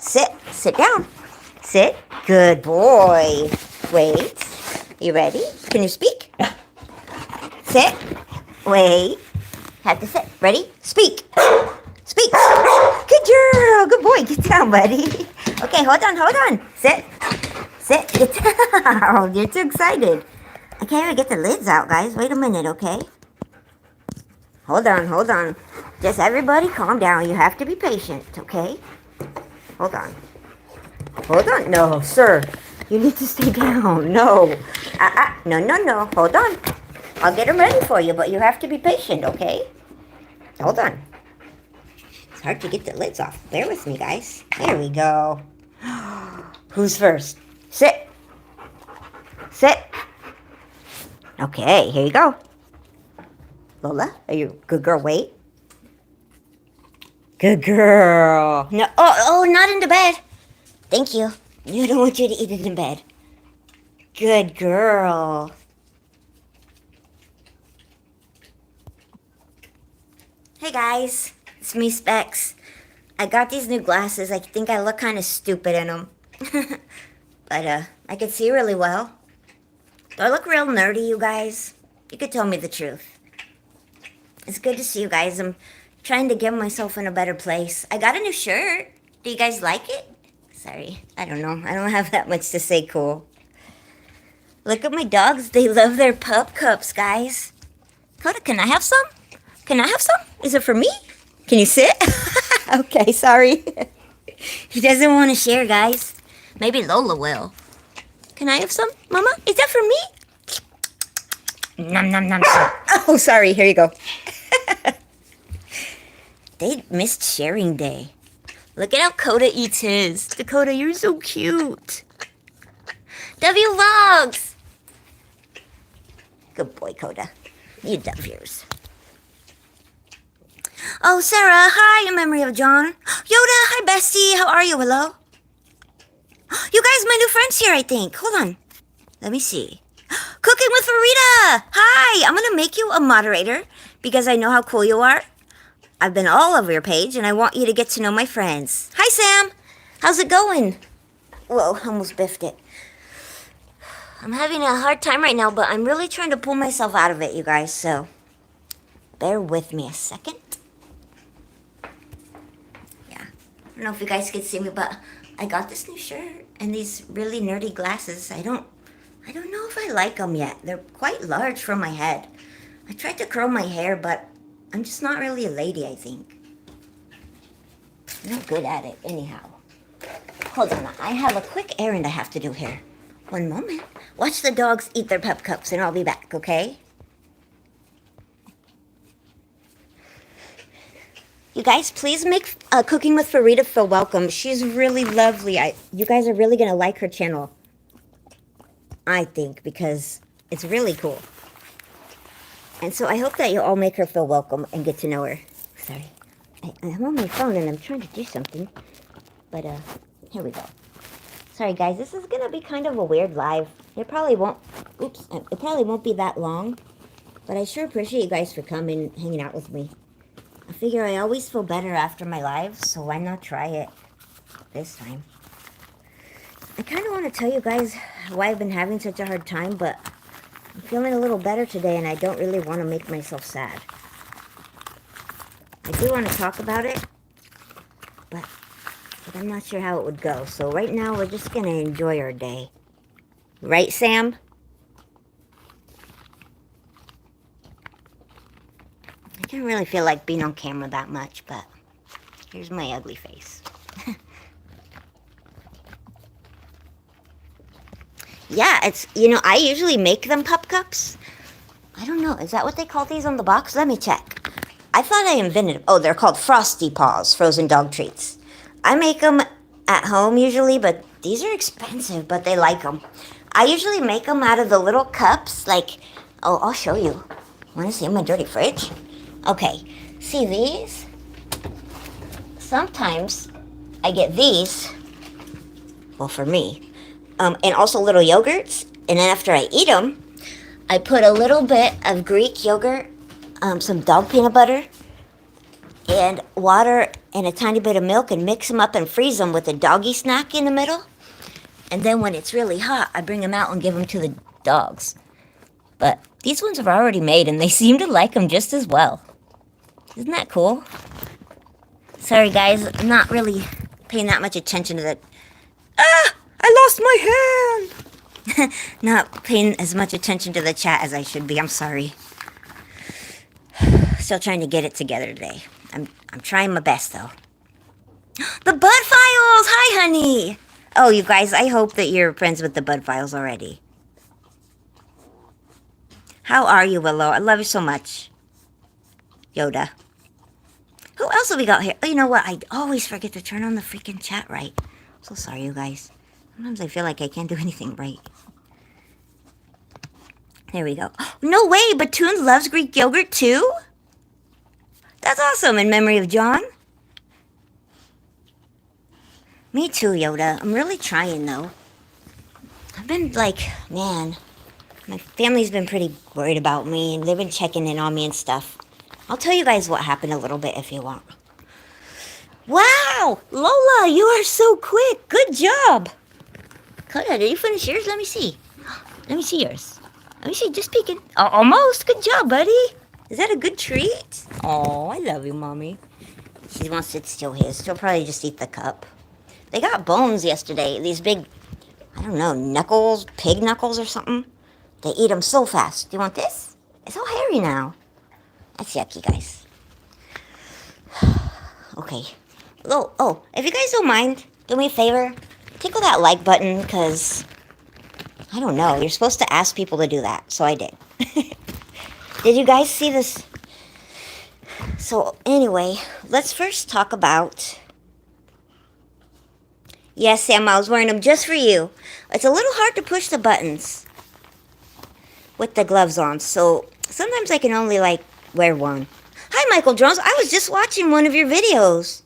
Sit. Sit down. Sit. Good boy. Wait. You ready? Can you speak? Sit. Wait. Have to sit. Ready? Speak. Speak. Good girl. Good boy. Get down, buddy. Okay, hold on, hold on. Sit. Sit. Get down. You're too excited. I can't even get the lids out, guys. Wait a minute, okay? Hold on, hold on. Just everybody calm down. You have to be patient, okay? Hold on. Hold on. No, sir. You need to stay down. No. No, no, no. Hold on. I'll get them ready for you, but you have to be patient, okay? Hold on. It's hard to get the lids off. Bear with me, guys. There we go. Who's first? Sit. Sit. Okay, here you go. Lola, are you a good girl? Wait. Good girl. No, oh, not in the bed. Thank you. You don't want you to eat it in bed. Good girl. Hey guys, it's me, Specs. I got these new glasses. I think I look kind of stupid in them. But I can see really well. Do I look real nerdy, you guys? You could tell me the truth. It's good to see you guys. I'm trying to get myself in a better place. I got a new shirt. Do you guys like it? Sorry, I don't know. I don't have that much to say cool. Look at my dogs. They love their pup cups, guys. Dakota, can I have some? Can I have some? Is it for me? Can you sit? Okay, sorry. He doesn't want to share, guys. Maybe Lola will. Can I have some, Mama? Is that for me? Nom, nom, nom. Oh, sorry. Here you go. They missed sharing day. Look at how Dakota eats his. Dakota, you're so cute. W Vlogs. Good boy, Coda. You love yours. Oh, Sarah. Hi, in memory of John. Yoda, hi, bestie. How are you? Hello? You guys, my new friend's here, I think. Hold on. Let me see. Cooking with Farida. Hi, I'm going to make you a moderator because I know how cool you are. I've been all over your page, and I want you to get to know my friends. Hi, Sam. How's it going? Whoa, almost biffed it. I'm having a hard time right now, but I'm really trying to pull myself out of it, you guys, so bear with me a second. Yeah, I don't know if you guys can see me, but I got this new shirt and these really nerdy glasses. I don't know if I like them yet. They're quite large for my head. I tried to curl my hair, but I'm just not really a lady, I think. I'm not good at it, anyhow. Hold on, I have a quick errand I have to do here. One moment. Watch the dogs eat their pup cups, and I'll be back, okay? You guys, please make Cooking with Farida feel welcome. She's really lovely. You guys are really going to like her channel, I think, because it's really cool. And so I hope that you all make her feel welcome and get to know her. Sorry. I'm on my phone and I'm trying to do something. But, here we go. Sorry, guys. This is going to be kind of a weird live. It probably won't be that long. But I sure appreciate you guys for coming, hanging out with me. I figure I always feel better after my lives, so why not try it this time? I kind of want to tell you guys why I've been having such a hard time, but I'm feeling a little better today, and I don't really want to make myself sad. I do want to talk about it, but I'm not sure how it would go. So right now, we're just going to enjoy our day. Right, Sam? I didn't really feel like being on camera that much, but here's my ugly face. Yeah, it's, I usually make them pup cups. I don't know, is that what they call these on the box? Let me check. I thought I invented them. Oh, they're called Frosty Paws, frozen dog treats. I make them at home usually, but these are expensive, but they like them. I usually make them out of the little cups, like, oh, I'll show you. Want to see my dirty fridge? Okay, see these? Sometimes I get these, well, for me, and also little yogurts, and then after I eat them, I put a little bit of Greek yogurt, some dog peanut butter, and water and a tiny bit of milk and mix them up and freeze them with a doggy snack in the middle. And then when it's really hot, I bring them out and give them to the dogs. But these ones are already made, and they seem to like them just as well. Isn't that cool? Sorry, guys. I'm not really paying that much attention to the... Ah! I lost my hand! Not paying as much attention to the chat as I should be. I'm sorry. Still trying to get it together today. I'm trying my best, though. The Bud Files! Hi, honey! Oh, you guys, I hope that you're friends with the Bud Files already. How are you, Willow? I love you so much. Yoda. Who else have we got here? Oh, you know what? I always forget to turn on the freaking chat right. I'm so sorry, you guys. Sometimes I feel like I can't do anything right. There we go. No way! Batoon loves Greek yogurt, too? That's awesome. In memory of John? Me too, Yoda. I'm really trying, though. I've been like, man, my family's been pretty worried about me, and they've been checking in on me and stuff. I'll tell you guys what happened a little bit if you want. Wow! Lola, you are so quick. Good job. Dakota, did you finish yours? Let me see. Let me see yours. Let me see. Just peeking. Almost. Good job, buddy. Is that a good treat? Oh, I love you, Mommy. She wants to steal his. She'll probably just eat the cup. They got bones yesterday. These big, I don't know, knuckles, pig knuckles or something. They eat them so fast. Do you want this? It's all hairy now. That's yucky, guys. Okay. Oh, if you guys don't mind, do me a favor. Tickle that like button, because, I don't know. You're supposed to ask people to do that, so I did. Did you guys see this? So, anyway, let's first talk about... Yes, Sam, I was wearing them just for you. It's a little hard to push the buttons with the gloves on, so sometimes I can only, wear one. Hi, Michael Jones. I was just watching one of your videos.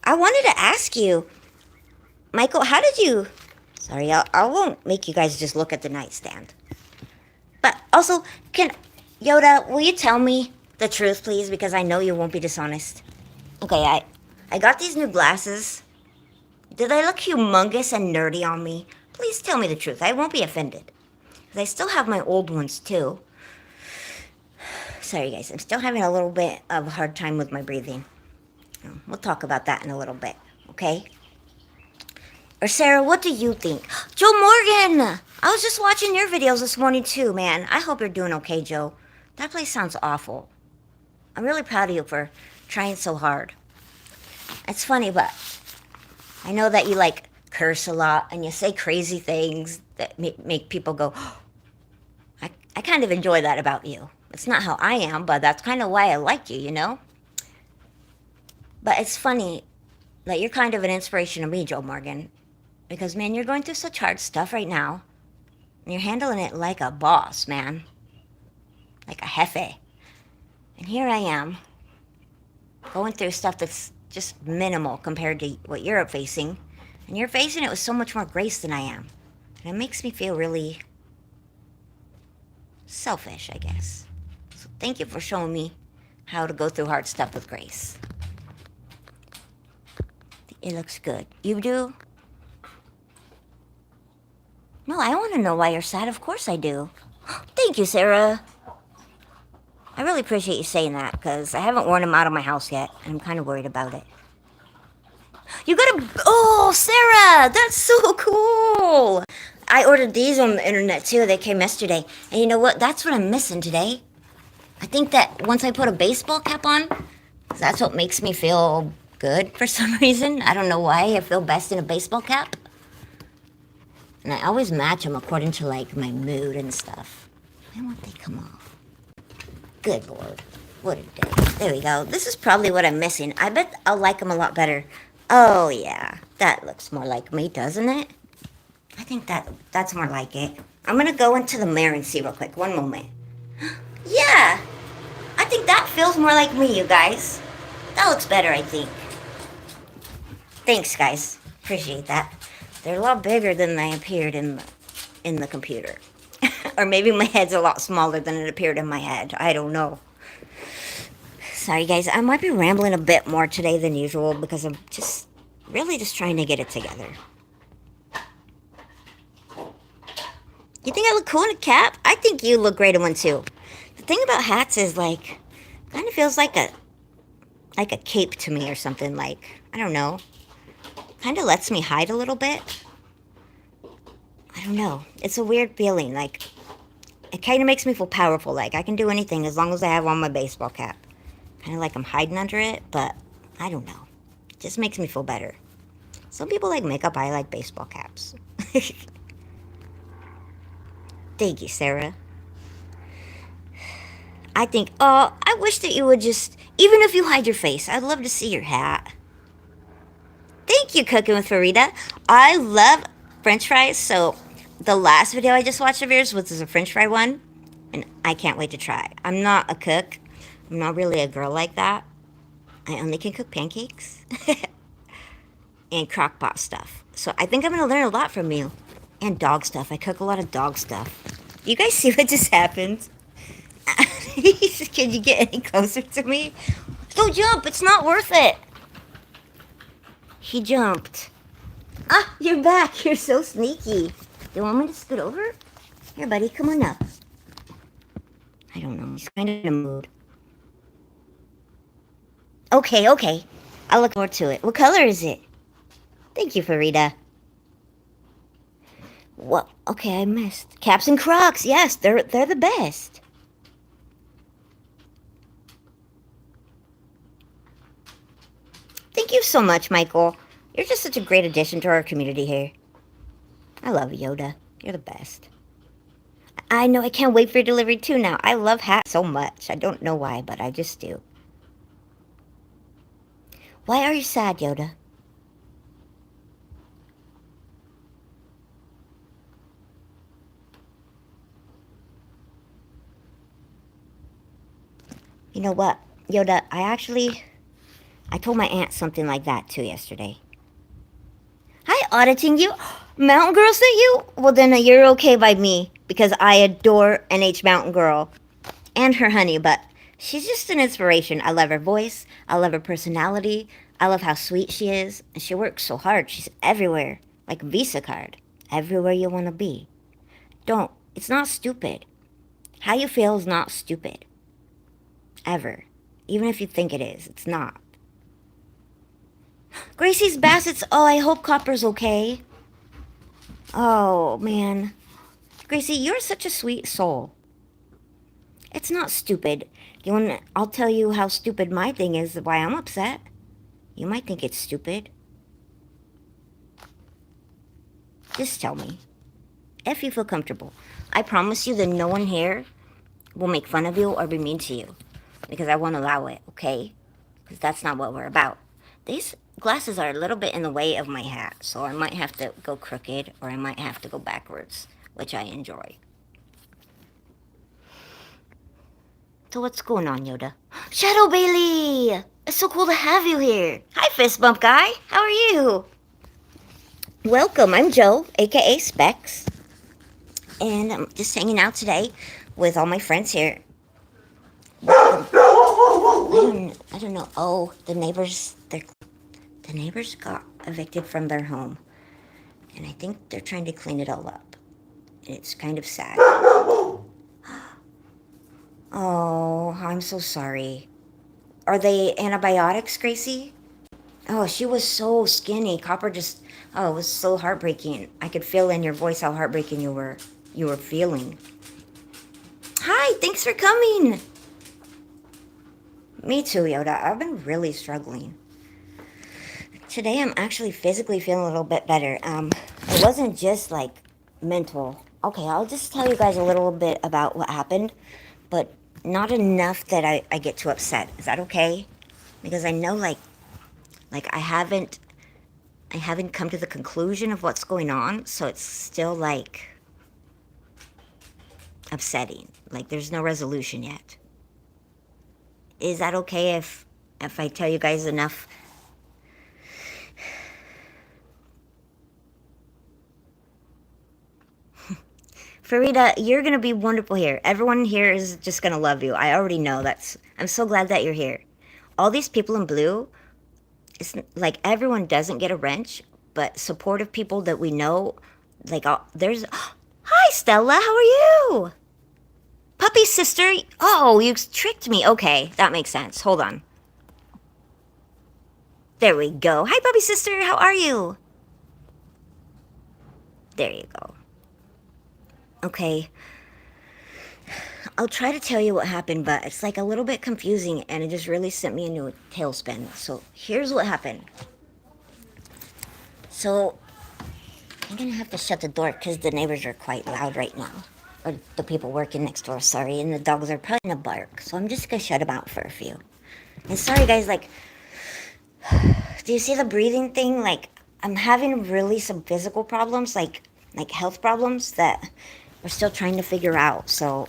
I wanted to ask you, Michael, how did you... Sorry, I won't make you guys just look at the nightstand. But also, Yoda, will you tell me the truth, please? Because I know you won't be dishonest. Okay, I got these new glasses. Do they look humongous and nerdy on me? Please tell me the truth. I won't be offended. Because I still have my old ones, too. Sorry, guys. I'm still having a little bit of a hard time with my breathing. We'll talk about that in a little bit, okay? Or Sarah, what do you think? Joe Morgan! I was just watching your videos this morning, too, man. I hope you're doing okay, Joe. That place sounds awful. I'm really proud of you for trying so hard. It's funny, but I know that you, curse a lot and you say crazy things that make people go, oh, I kind of enjoy that about you. It's not how I am, but that's kind of why I like you, you know? But it's funny that you're kind of an inspiration to me, Joe Morgan. Because, man, you're going through such hard stuff right now. And you're handling it like a boss, man. Like a jefe. And here I am, going through stuff that's just minimal compared to what you're facing. And you're facing it with so much more grace than I am. And it makes me feel really selfish, I guess. So thank you for showing me how to go through hard stuff with grace. It looks good. You do? No, I want to know why you're sad. Of course I do. Thank you, Sarah. I really appreciate you saying that, because I haven't worn them out of my house yet, and I'm kind of worried about it. You got a... Oh, Sarah! That's so cool! I ordered these on the internet, too. They came yesterday. And you know what? That's what I'm missing today. I think that once I put a baseball cap on, that's what makes me feel good for some reason. I don't know why. I feel best in a baseball cap. And I always match them according to, my mood and stuff. Why won't they come off? Good Lord. What a day. There we go. This is probably what I'm missing. I bet I'll like them a lot better. Oh, yeah. That looks more like me, doesn't it? I think that's more like it. I'm going to go into the mirror and see real quick. One moment. Yeah. I think that feels more like me, you guys. That looks better, I think. Thanks, guys. Appreciate that. They're a lot bigger than they appeared in the computer. Or maybe my head's a lot smaller than it appeared in my head. I don't know. Sorry, guys. I might be rambling a bit more today than usual because I'm just really just trying to get it together. You think I look cool in a cap? I think you look great in one too. The thing about hats is like, kind of feels like a cape to me or something. Like, I don't know. Kind of lets me hide a little bit. I don't know. It's a weird feeling. Like, it kind of makes me feel powerful. Like, I can do anything as long as I have on my baseball cap. Kind of like I'm hiding under it, but I don't know. It just makes me feel better. Some people like makeup. I like baseball caps. Thank you, Sarah. I think, oh, I wish that you would just, even if you hide your face, I'd love to see your hat. Thank you, Cooking with Farida. I love French fries, so the last video I just watched of yours was a French fry one, and I can't wait to try. I'm not a cook. I'm not really a girl like that. I only can cook pancakes and crock pot stuff. So I think I'm going to learn a lot from you. And dog stuff. I cook a lot of dog stuff. You guys see what just happened? Can you get any closer to me? Don't jump. It's not worth it. He jumped. Ah, you're back. You're so sneaky. You want me to scoot over? Here, buddy. Come on up. I don't know. He's kind of in a mood. Okay, okay. I'll look forward to it. What color is it? Thank you, Farida. What? Okay, I missed. Caps and Crocs. Yes, they're the best. Thank you so much, Michael. You're just such a great addition to our community here. I love you, Yoda. You're the best. I know. I can't wait for your delivery too now. I love hats so much. I don't know why, but I just do. Why are you sad, Yoda? You know what, Yoda, I told my aunt something like that too yesterday. Hi, auditing you. Mountain Girl sent you? Well, then you're okay by me because I adore NH Mountain Girl and her honey, but she's just an inspiration. I love her voice. I love her personality. I love how sweet she is. And she works so hard. She's everywhere, like a Visa card. Everywhere you want to be. Don't. It's not stupid. How you feel is not stupid. Ever. Even if you think it is, it's not. Gracie's Bassett's. Oh, I hope Copper's okay. Oh, man. Gracie, you're such a sweet soul. It's not stupid. I'll tell you how stupid my thing is, why I'm upset. You might think it's stupid. Just tell me. If you feel comfortable. I promise you that no one here will make fun of you or be mean to you. Because I won't allow it, okay? Because that's not what we're about. These glasses are a little bit in the way of my hat, so I might have to go crooked or I might have to go backwards, which I enjoy. So what's going on, Yoda? Shadow Bailey! It's so cool to have you here. Hi, Fist Bump Guy. How are you? Welcome. I'm Joe, aka Specs. And I'm just hanging out today with all my friends here. I don't know. Oh, the neighbors got evicted from their home. And I think they're trying to clean it all up. And it's kind of sad. Oh, I'm so sorry. Are they antibiotics, Gracie? Oh, she was so skinny. Copper just, oh, it was so heartbreaking. I could feel in your voice how heartbreaking you were feeling. Hi, thanks for coming. Me too, Yoda. I've been really struggling. Today I'm actually physically feeling a little bit better. It wasn't just like mental. Okay, I'll just tell you guys a little bit about what happened, but not enough that I get too upset. Is that okay? Because I know like I haven't come to the conclusion of what's going on, so it's still like upsetting. Like there's no resolution yet. Is that okay if I tell you guys enough? Farida, you're gonna be wonderful here. Everyone here is just gonna love you. I already know. I'm so glad that you're here. all these people in blue, it's like everyone doesn't get a wrench, but supportive people that we know, like, there's. Hi, Stella. How are you? Puppy sister. Oh, you tricked me. Okay, that makes sense. Hold on. There we go. Hi, puppy sister. How are you? There you go. Okay. I'll try to tell you what happened, but it's like a little bit confusing and it just really sent me into a tailspin. So here's what happened. So I'm gonna have to shut the door because the neighbors are quite loud right now. Or the people working next door, sorry, and the dogs are probably gonna bark. So I'm just gonna shut them out for a few. And sorry guys, like, do you see the breathing thing? Like, I'm having really some physical problems, like health problems that we're still trying to figure out. So,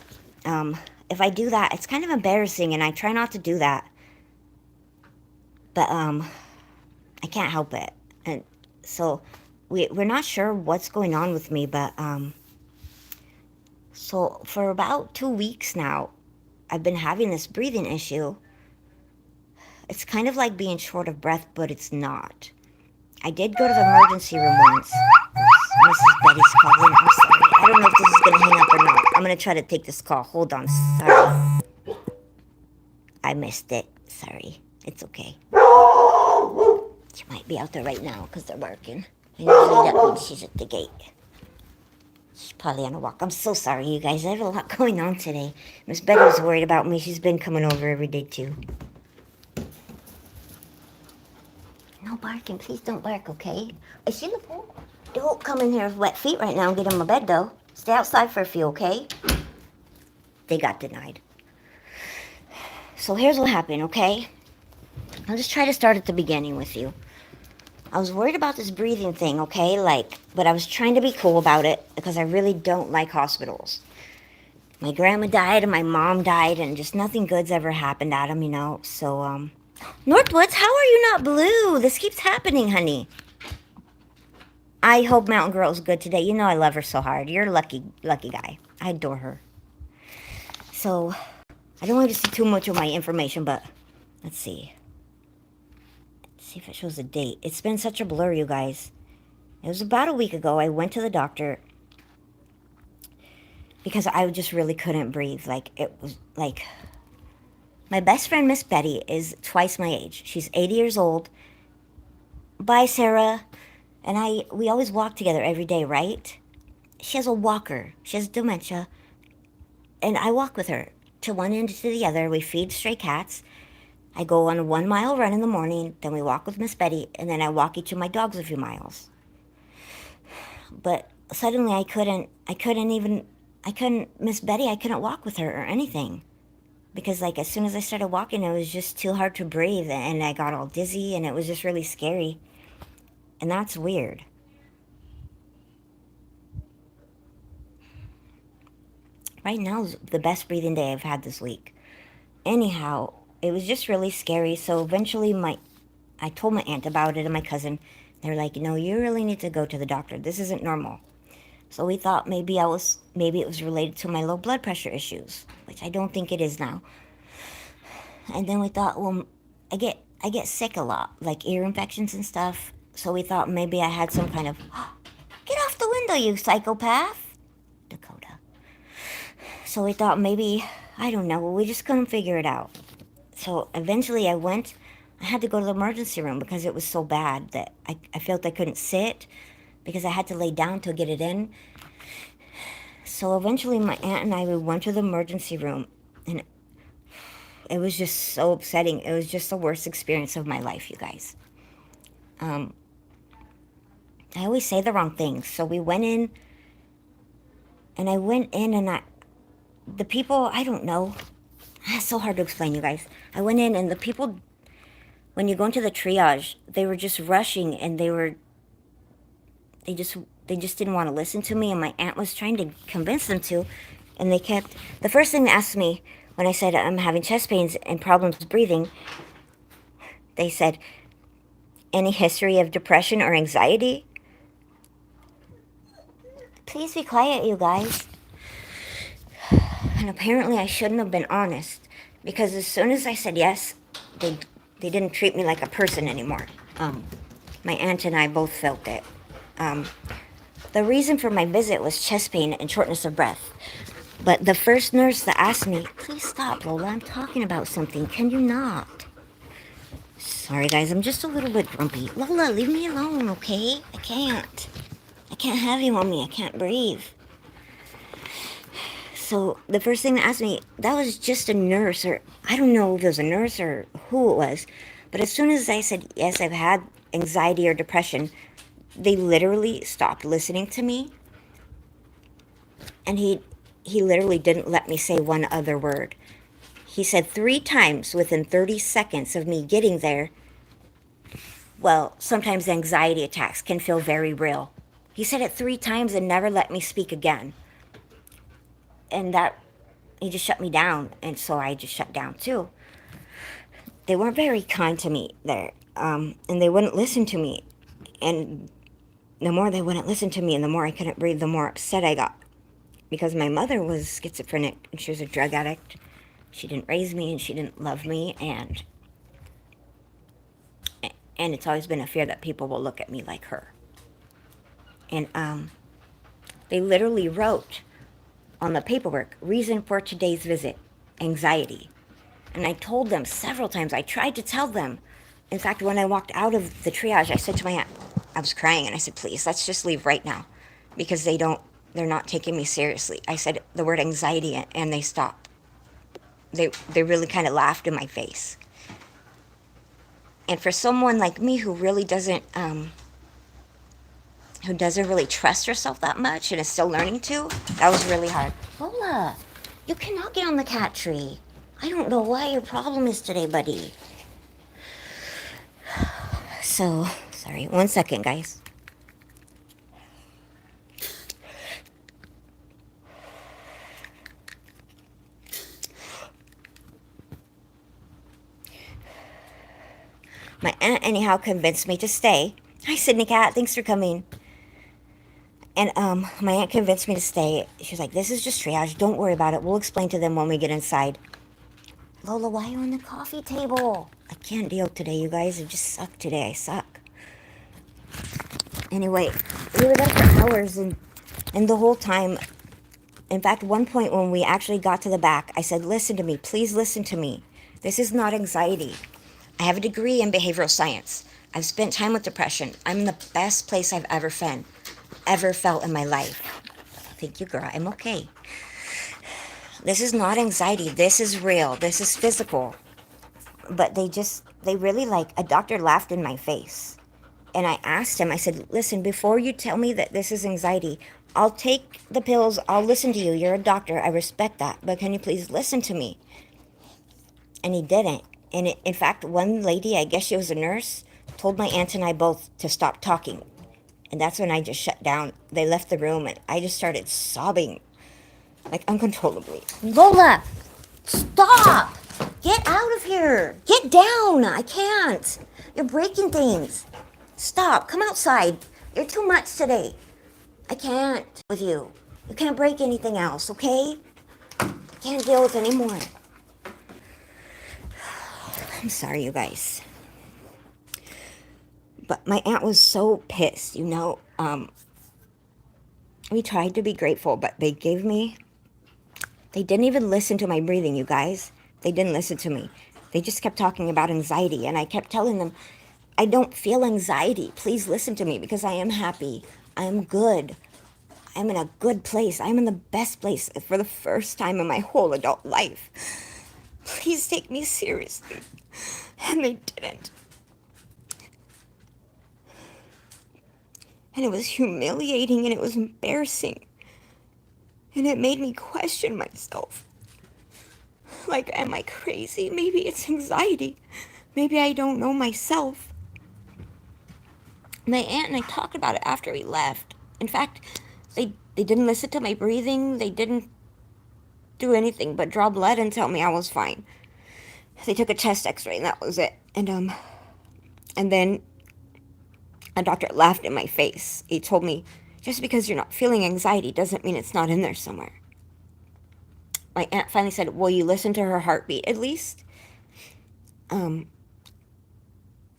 if I do that, it's kind of embarrassing, and I try not to do that. But I can't help it, and so we're not sure what's going on with me. But so for about 2 weeks now, I've been having this breathing issue. It's kind of like being short of breath, but it's not. I did go to the emergency room once. Mrs. Betty's calling. I'm sorry. I don't know if this is going to hang up or not. I'm going to try to take this call. Hold on. Sorry. I missed it. Sorry. It's okay. She might be out there right now because they're barking. And usually that means she's at the gate. She's probably on a walk. I'm so sorry, you guys. I have a lot going on today. Miss Betty was worried about me. She's been coming over every day, too. No barking. Please don't bark, okay? Is she in the pool? Don't come in here with wet feet right now and get in my bed, though. Stay outside for a few, okay? They got denied. So here's what happened, okay? I'll just try to start at the beginning with you. I was worried about this breathing thing, okay? But I was trying to be cool about it because I really don't like hospitals. My grandma died and my mom died and just nothing good's ever happened at them, you know? So, Northwoods, how are you not blue? This keeps happening, honey. I hope Mountain Girl's good today. You know I love her so hard. You're a lucky guy. I adore her. So, I don't want to see too much of my information, but let's see. Let's see if it shows a date. It's been such a blur, you guys. It was about a week ago. I went to the doctor because I just really couldn't breathe. Like, it was like... My best friend, Miss Betty, is twice my age. She's 80 years old. Bye, Sarah. And we always walk together every day, right? She has a walker. She has dementia. And I walk with her to one end to the other. We feed stray cats. I go on a 1 mile run in the morning. Then we walk with Miss Betty. And then I walk each of my dogs a few miles. But suddenly I couldn't, Miss Betty, I couldn't walk with her or anything. Because, like, as soon as I started walking, it was just too hard to breathe, and I got all dizzy, and it was just really scary. And that's weird. Right now is the best breathing day I've had this week. Anyhow, it was just really scary, so eventually I told my aunt about it and my cousin. They were like, you know, you really need to go to the doctor. This isn't normal. So we thought maybe it was related to my low blood pressure issues, which I don't think it is now. And then we thought, well, I get sick a lot, like ear infections and stuff. So we thought maybe I had some kind of... Get off the window, you psychopath! Dakota. So we thought maybe, I don't know, we just couldn't figure it out. So eventually I had to go to the emergency room because it was so bad that I felt I couldn't sit because I had to lay down to get it in. So eventually my aunt and I, we went to the emergency room, and it was just so upsetting. It was just the worst experience of my life, you guys. I always say the wrong things. So we went in, and the people, I don't know. It's so hard to explain, you guys. I went in, and the people, when you go into the triage, they were just rushing, and they just didn't want to listen to me, and my aunt was trying to convince them to, and the first thing they asked me when I said I'm having chest pains and problems breathing, they said, any history of depression or anxiety? Please be quiet, you guys. And apparently I shouldn't have been honest, because as soon as I said yes, They didn't treat me like a person anymore. My aunt and I both felt it. The reason for my visit was chest pain and shortness of breath. But the first nurse that asked me, please stop, Lola, I'm talking about something. Can you not? Sorry, guys, I'm just a little bit grumpy. Lola, leave me alone, okay? I can't. I can't have you on me. I can't breathe. So the first thing they asked me, that was just a nurse, or I don't know if it was a nurse or who it was. But as soon as I said, yes, I've had anxiety or depression, they literally stopped listening to me. And he literally didn't let me say one other word. He said 3 times within 30 seconds of me getting there, well, sometimes anxiety attacks can feel very real. He said it 3 times and never let me speak again. And that, he just shut me down, and so I just shut down too. They weren't very kind to me there, and they wouldn't listen to me. And the more they wouldn't listen to me and the more I couldn't breathe, the more upset I got. Because my mother was schizophrenic and she was a drug addict. She didn't raise me and she didn't love me, and it's always been a fear that people will look at me like her. And they literally wrote on the paperwork, reason for today's visit, anxiety. And I told them several times, I tried to tell them. In fact, when I walked out of the triage, I said to my aunt, I was crying, and I said, please, let's just leave right now, because they're not taking me seriously. I said the word anxiety, and they stopped. They really kind of laughed in my face. And for someone like me who really doesn't really trust herself that much and is still learning to, that was really hard. Lola, you cannot get on the cat tree. I don't know what your problem is today, buddy. So, sorry, 1 second, guys. My aunt anyhow convinced me to stay. Hi, Sydney Cat, thanks for coming. And my aunt convinced me to stay. She was like, this is just triage, don't worry about it. We'll explain to them when we get inside. Lola, why are you on the coffee table? I can't deal today, you guys. I just suck today. I suck. Anyway, we were there for hours, and the whole time, in fact, one point when we actually got to the back, I said, listen to me. Please listen to me. This is not anxiety. I have a degree in behavioral science. I've spent time with depression. I'm in the best place I've ever felt in my life. Thank you, girl. I'm okay. This is not anxiety. This is real. This is physical. But they really, like, a doctor laughed in my face. And I asked him, I said, listen, before you tell me that this is anxiety, I'll take the pills. I'll listen to you. You're a doctor. I respect that. But can you please listen to me? And he didn't. And in fact, one lady, I guess she was a nurse, told my aunt and I both to stop talking. And that's when I just shut down. They left the room, and I just started sobbing, like, uncontrollably. Lola, stop! Get out of here! Get down! I can't! You're breaking things. Stop! Come outside. You're too much today. I can't with you. You can't break anything else, okay? I can't deal with it anymore. I'm sorry, you guys. But my aunt was so pissed, you know. We tried to be grateful, but they didn't even listen to my breathing, you guys. They didn't listen to me. They just kept talking about anxiety, and I kept telling them, I don't feel anxiety. Please listen to me, because I am happy. I am good. I'm in a good place. I'm in the best place for the first time in my whole adult life. Please take me seriously. And they didn't. And it was humiliating, and it was embarrassing. And it made me question myself. Like, am I crazy? Maybe it's anxiety. Maybe I don't know myself. My aunt and I talked about it after we left. In fact, they didn't listen to my breathing. They didn't do anything but draw blood and tell me I was fine. They took a chest x-ray, and that was it. And then a doctor laughed in my face. He told me, just because you're not feeling anxiety doesn't mean it's not in there somewhere. My aunt finally said, will you listen to her heartbeat at least?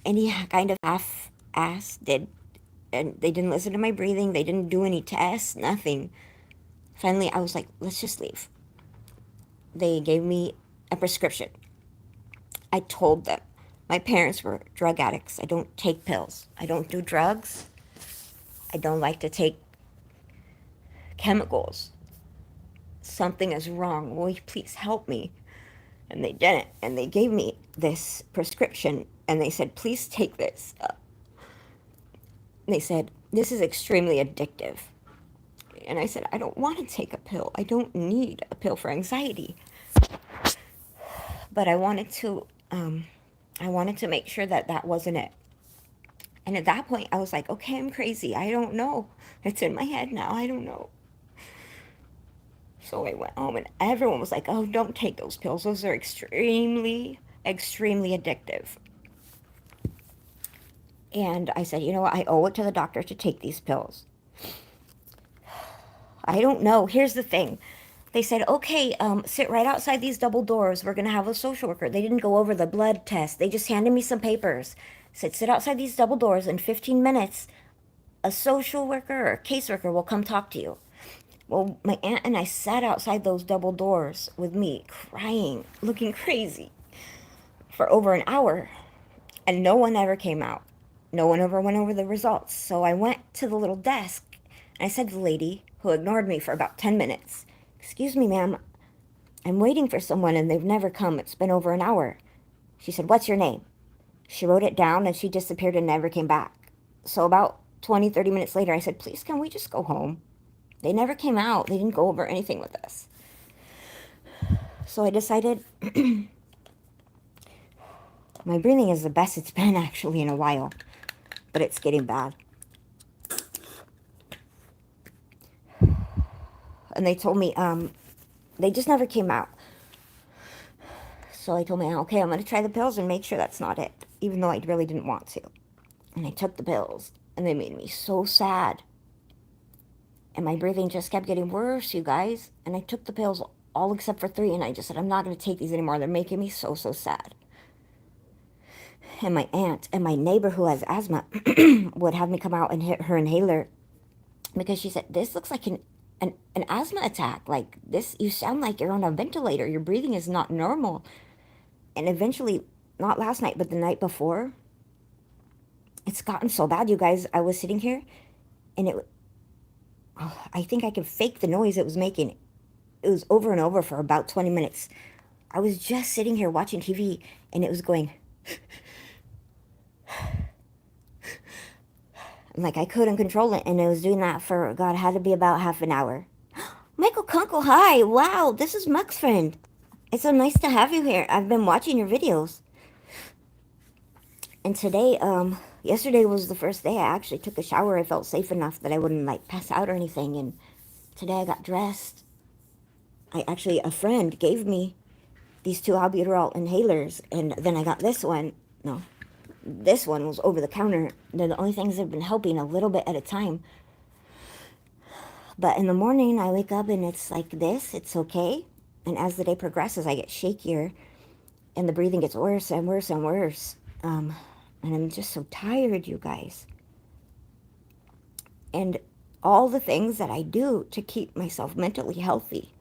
any kind of half-ass did, and they didn't listen to my breathing. They didn't do any tests, nothing. Finally, I was like, let's just leave. They gave me a prescription. I told them my parents were drug addicts. I don't take pills. I don't do drugs. I don't like to take chemicals. Something is wrong. Will you please help me? And they didn't. And they gave me this prescription, and they said, please take this. They said, this is extremely addictive. And I said, I don't want to take a pill. I don't need a pill for anxiety. But I wanted to make sure that that wasn't it. And at that point, I was like, okay, I'm crazy. I don't know. It's in my head now. I don't know. So I went home, and everyone was like, oh, don't take those pills. Those are extremely, extremely addictive. And I said, you know what? I owe it to the doctor to take these pills. I don't know. Here's the thing. They said, okay, sit right outside these double doors. We're going to have a social worker. They didn't go over the blood test. They just handed me some papers. Said, sit outside these double doors. In 15 minutes, a social worker or a caseworker will come talk to you. Well, my aunt and I sat outside those double doors with me, crying, looking crazy, for over an hour. And no one ever came out. No one ever went over the results. So I went to the little desk, and I said to the lady, who ignored me for about 10 minutes, excuse me, ma'am, I'm waiting for someone and they've never come. It's been over an hour. She said, what's your name? She wrote it down and she disappeared and never came back. So about 20, 30 minutes later, I said, please, can we just go home? They never came out. They didn't go over anything with us. So I decided, my breathing is the best it's been actually in a while, but it's getting bad. And they told me, they just never came out. So I told my aunt, okay, I'm going to try the pills and make sure that's not it, even though I really didn't want to. And I took the pills, and they made me so sad. And my breathing just kept getting worse, you guys. And I took the pills all except for 3, and I just said, I'm not going to take these anymore. They're making me so, so sad. And my aunt and my neighbor who has asthma would have me come out and hit her inhaler because she said, this looks like an asthma attack. Like this, you sound like you're on a ventilator. Your breathing is not normal. And eventually, not last night, but the night before, it's gotten so bad, you guys. I was sitting here, and I think I could fake the noise it was making. It was over and over for about 20 minutes. I was just sitting here watching TV, and it was going... like I couldn't control it, and it was doing that for, God, it had to be about half an hour. Michael Kunkel, hi! Wow, this is Muck's friend. It's so nice to have you here. I've been watching your videos. And today, yesterday was the first day I actually took a shower. I felt safe enough that I wouldn't, like, pass out or anything. And today I got dressed. A friend gave me these 2 albuterol inhalers, and then I got this one. No, this one was over the counter. They're the only things that have been helping a little bit at a time. But in the morning, I wake up and it's like this. It's okay. And as the day progresses, I get shakier, and the breathing gets worse and worse and worse. And I'm just so tired, you guys. And all the things that I do to keep myself mentally healthy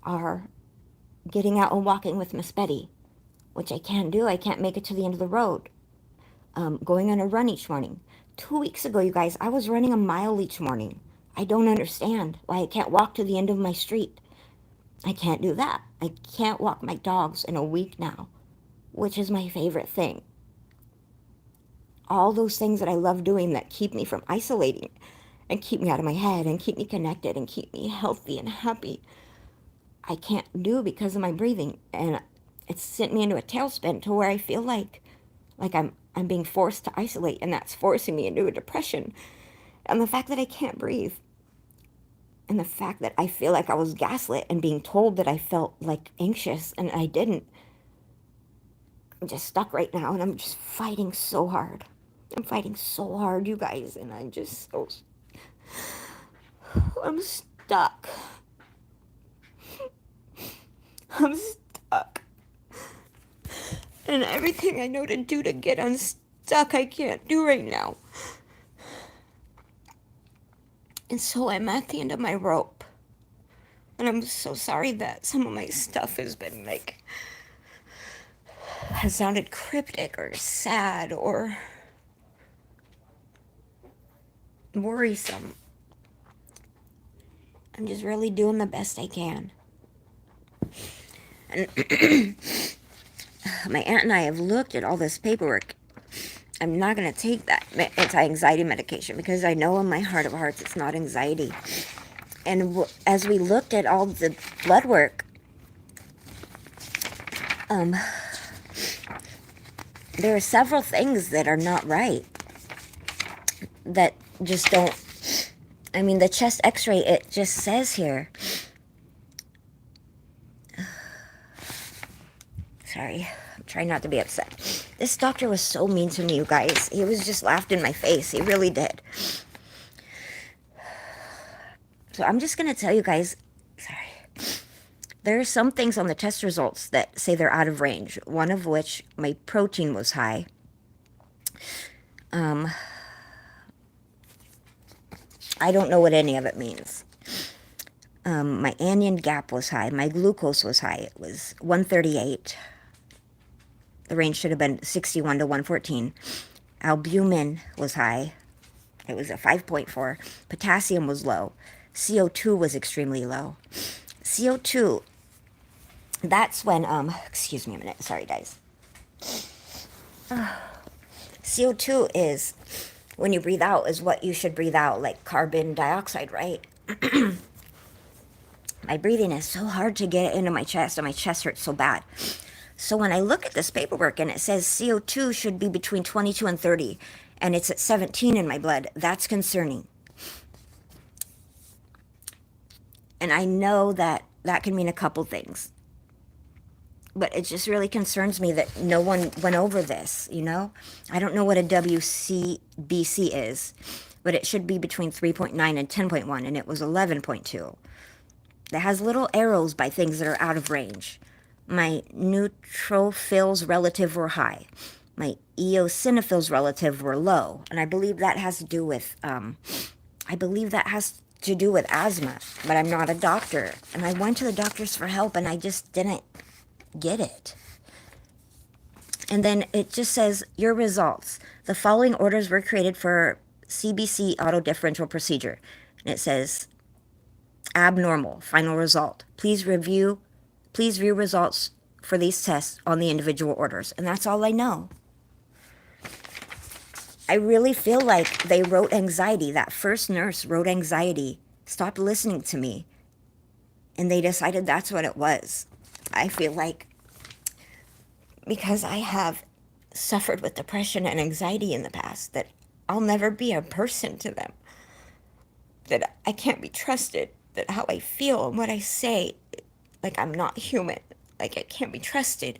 are getting out and walking with Miss Betty, which I can't do. I can't make it to the end of the road. Going on a run each morning. 2 weeks ago, you guys, I was running a mile each morning. I don't understand why I can't walk to the end of my street. I can't do that. I can't walk my dogs in a week now, which is my favorite thing. All those things that I love doing that keep me from isolating and keep me out of my head and keep me connected and keep me healthy and happy, I can't do because of my breathing. And it's sent me into a tailspin to where I feel like I'm being forced to isolate, and that's forcing me into a depression. And the fact that I can't breathe, and the fact that I feel like I was gaslit and being told that I felt like anxious, and I didn't. I'm just stuck right now, and I'm just fighting so hard. I'm fighting so hard, you guys, and I'm just so... I'm stuck. I'm stuck. And everything I know to do to get unstuck, I can't do right now. And so I'm at the end of my rope. And I'm so sorry that some of my stuff has been has sounded cryptic or sad or worrisome. I'm just really doing the best I can. And my aunt and I have looked at all this paperwork. I'm not going to take that anti-anxiety medication because I know in my heart of hearts it's not anxiety. And as we looked at all the blood work, there are several things that are not right. That just don't. I mean, the chest x-ray, it just says here. Sorry, I'm trying not to be upset. This doctor was so mean to me, you guys. He was just laughed in my face. He really did. So I'm just going to tell you guys, sorry. There are some things on the test results that say they're out of range. One of which, my protein was high. I don't know what any of it means. My anion gap was high. My glucose was high. It was 138. The range should have been 61 to 114. Albumin was high. It was a 5.4. Potassium was low. CO2 was extremely low. CO2, that's when, excuse me a minute. Sorry, guys. CO2 is, when you breathe out, is what you should breathe out, like carbon dioxide, right? My breathing is so hard to get into my chest, and my chest hurts so bad. So when I look at this paperwork and it says CO2 should be between 22 and 30, and it's at 17 in my blood, that's concerning. And I know that that can mean a couple things. But it just really concerns me that no one went over this, you know? I don't know what a WCBC is, but it should be between 3.9 and 10.1, and it was 11.2. It has little arrows by things that are out of range. My neutrophils relative were high. My eosinophils relative were low, and I believe that has to do with asthma. But I'm not a doctor, and I went to the doctors for help, and I just didn't get it. And then it just says your results. The following orders were created for CBC auto differential procedure, and it says abnormal final result. Please view results for these tests on the individual orders. And that's all I know. I really feel like they wrote anxiety. That first nurse wrote anxiety, stopped listening to me, and they decided that's what it was. I feel like because I have suffered with depression and anxiety in the past, that I'll never be a person to them, that I can't be trusted, that how I feel and what I say, like I'm not human, like I can't be trusted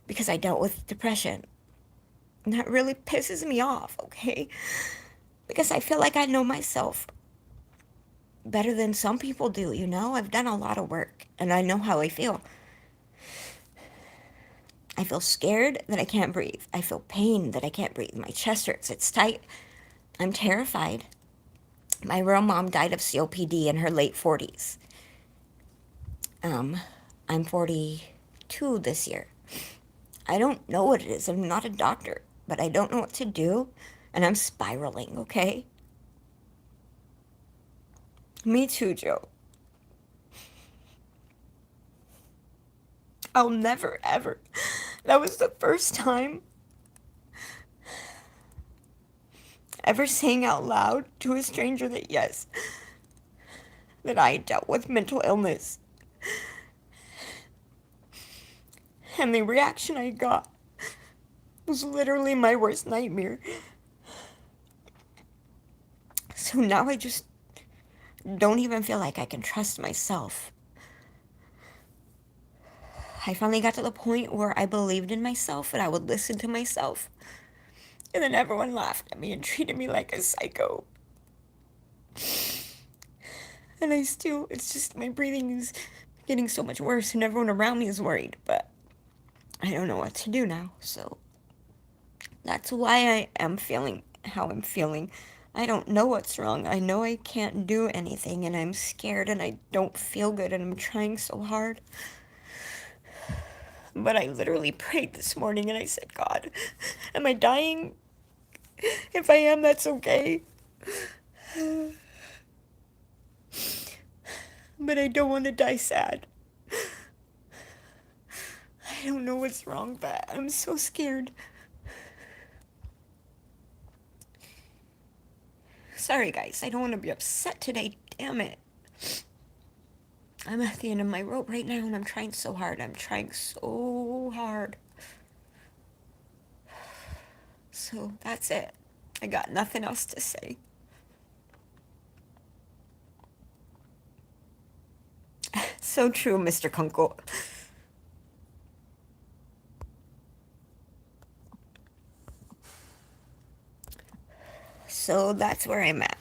because I dealt with depression. And that really pisses me off, okay? Because I feel like I know myself better than some people do, you know? I've done a lot of work and I know how I feel. I feel scared that I can't breathe. I feel pain that I can't breathe. My chest hurts. It's tight. I'm terrified. My real mom died of COPD in her late 40s. I'm 42 this year. I don't know what it is. I'm not a doctor, but I don't know what to do, and I'm spiraling, okay? Me too, Joe. I'll never, ever. That was the first time ever saying out loud to a stranger that yes, that I dealt with mental illness. And the reaction I got was literally my worst nightmare. So now I just don't even feel like I can trust myself. I finally got to the point where I believed in myself and I would listen to myself. And then everyone laughed at me and treated me like a psycho. And it's just my breathing is getting so much worse and everyone around me is worried. But I don't know what to do now, so that's why I am feeling how I'm feeling. I don't know what's wrong. I know I can't do anything, and I'm scared, and I don't feel good, and I'm trying so hard. But I literally prayed this morning, and I said, God, am I dying? If I am, that's okay. But I don't want to die sad. I don't know what's wrong, but I'm so scared. Sorry, guys. I don't want to be upset today. Damn it. I'm at the end of my rope right now, and I'm trying so hard. I'm trying so hard. So that's it. I got nothing else to say. So true, Mr. Kunkel. So that's where I'm at.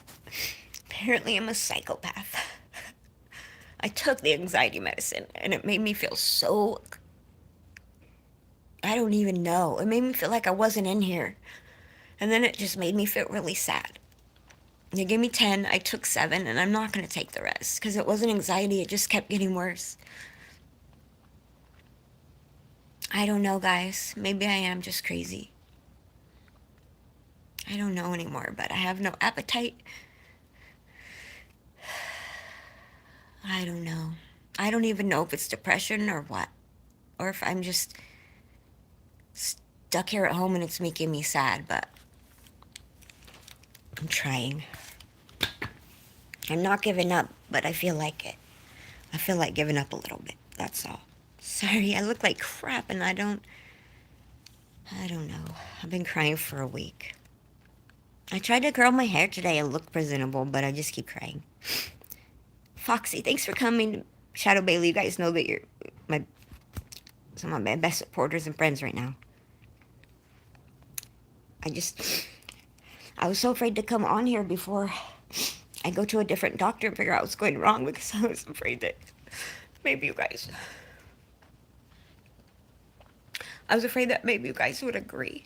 Apparently, I'm a psychopath. I took the anxiety medicine, and it made me feel so. I don't even know. It made me feel like I wasn't in here. And then it just made me feel really sad. They gave me 10, I took 7, and I'm not going to take the rest because it wasn't anxiety, it just kept getting worse. I don't know, guys. Maybe I am just crazy. I don't know anymore, but I have no appetite. I don't know. I don't even know if it's depression or what. Or if I'm just stuck here at home and it's making me sad, but I'm trying. I'm not giving up, but I feel like it. I feel like giving up a little bit. That's all. Sorry, I look like crap and I don't know. I've been crying for a week. I tried to curl my hair today and look presentable, but I just keep crying. Foxy, thanks for coming. Shadow Bailey, you guys know that you're some of my best supporters and friends right now. I was so afraid to come on here before I go to a different doctor and figure out what's going wrong because I was afraid that maybe you guys would agree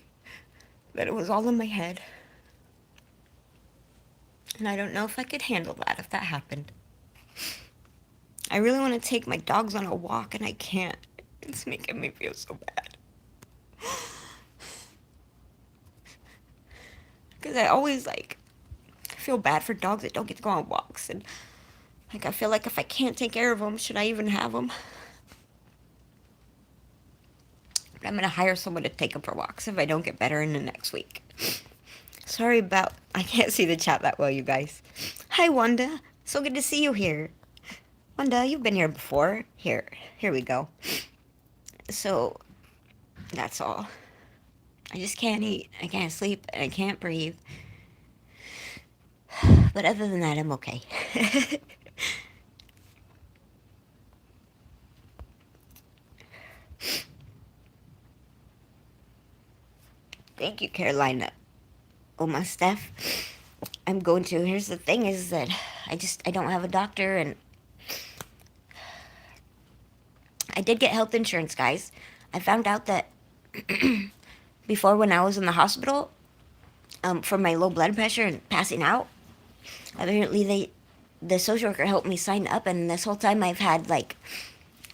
that it was all in my head. And I don't know if I could handle that if that happened. I really want to take my dogs on a walk and I can't. It's making me feel so bad. Because I always feel bad for dogs that don't get to go on walks. And I feel like if I can't take care of them, should I even have them? But I'm going to hire someone to take them for walks if I don't get better in the next week. Sorry about, I can't see the chat that well, you guys. Hi, Wanda. So good to see you here. Wanda, you've been here before. Here we go. So, that's all. I just can't eat, I can't sleep, and I can't breathe. But other than that, I'm okay. Thank you, Carolina. Oh, my Steph. Here's the thing is that I don't have a doctor, and I did get health insurance, guys. I found out that before when I was in the hospital, for my low blood pressure and passing out, apparently the social worker helped me sign up, and this whole time I've had